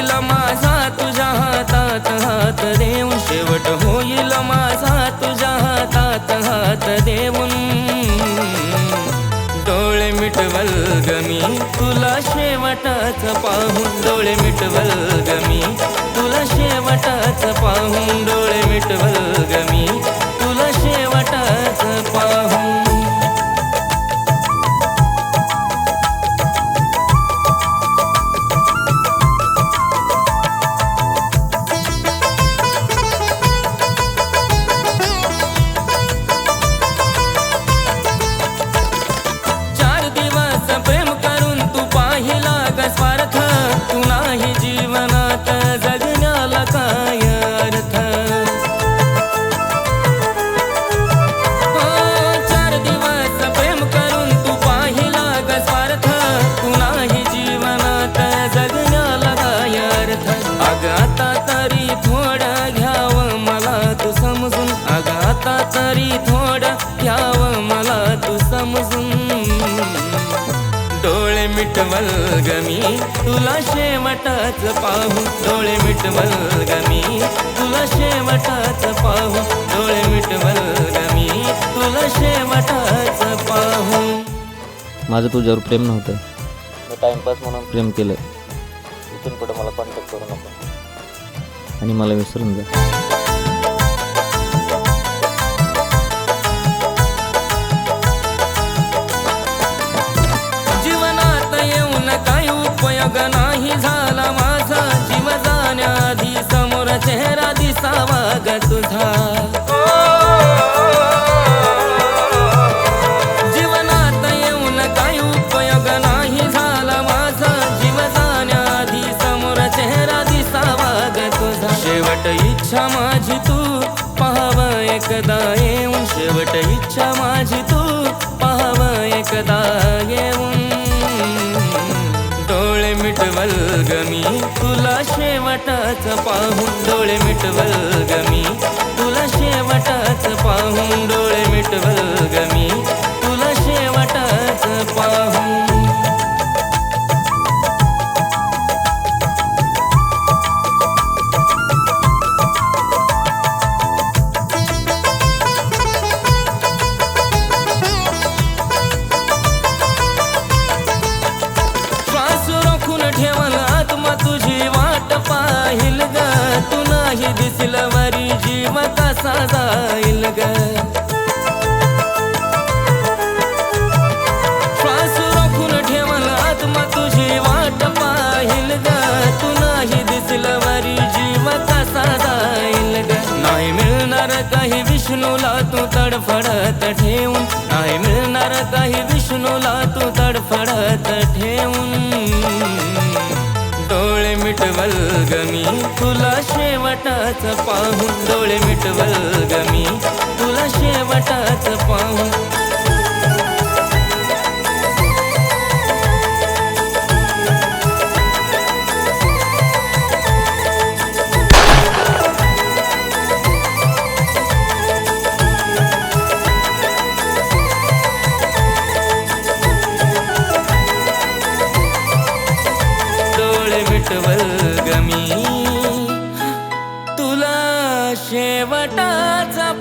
होईल माझा तुझ्या हातात हात देऊन, शेवट होईल माझा तुझ्या हातात हात देऊन. डोळे मिटवल ग मी तुला शेवटाच पाहून, डोळे मिटवल ग मी तुला शेवटाच पाहून, डोळे मिटवल ग मी तुला शेवटाच पाहून. स्वार्थ तू नाही जीवनात जगण्याला काय अर्थ. 4 दिवस प्रेम करून तू पाहिला ग स्वार्थ, तू नाही जीवनात जगण्याला काय अर्थ. अग आता तरी थोडं घ्यावं मला तू समजून, अग आता तरी थोडं घ्यावं मला तू समजून. डोळे मिटवल ग मी तुला शेवटाच पाहून, डोळे मिटवल ग मी तुला शेवटाच पाहून, डोळे मिटवल ग मी तुला शेवटाच पाहून. माझं तुझ्यावर प्रेम नव्हतं, मी टाइमपास म्हणून प्रेम केलं. इथून पुढे मला कॉन्टॅक्ट करू नको आणि मला विसरून जा. काही उपयोग नाही झाला माझा, जीव जाण्याआधी समोर चेहरा दिसावा ग तुझा. जीवनात येऊन काही उपयोग नाही झाला माझा, जीव जाण्याआधी समोर चेहरा दिसावा ग तुझा. शेवट इच्छा माझी तू पाहावं एकदा येऊन, शेवट इच्छा माझी तू पाहावं एकदा येऊन. डोळे मिटवल ग मी तुला शेवटाच पाहून, डोळे मिटवल ग मी तुला शेवटाच पाहून, डोळे मिटवल ग मी तुला शेवटाच पाहून. ठेवल आत्मा तुझी वाट पाहिल ग, तू नाही दिसल वरी जीव कसा जाईल ग. श्वास रोखून ठेवल आत्मा तुझी वाट पाहिल ग, तू नाही दिसल वरी जीव कसा जाईल ग. नाही मिळणार काही विष्णूला तू तडफडत ठेवून, नाही मिळणार काही विष्णूला तू तडफडत ठेवून. डोळे मिटवल ग मी तुला शेवटाच पाहून, डोळे मिटवल ग मी तुला शेवटाच पाहून. मिटवल ग मी तुला शेवटाचा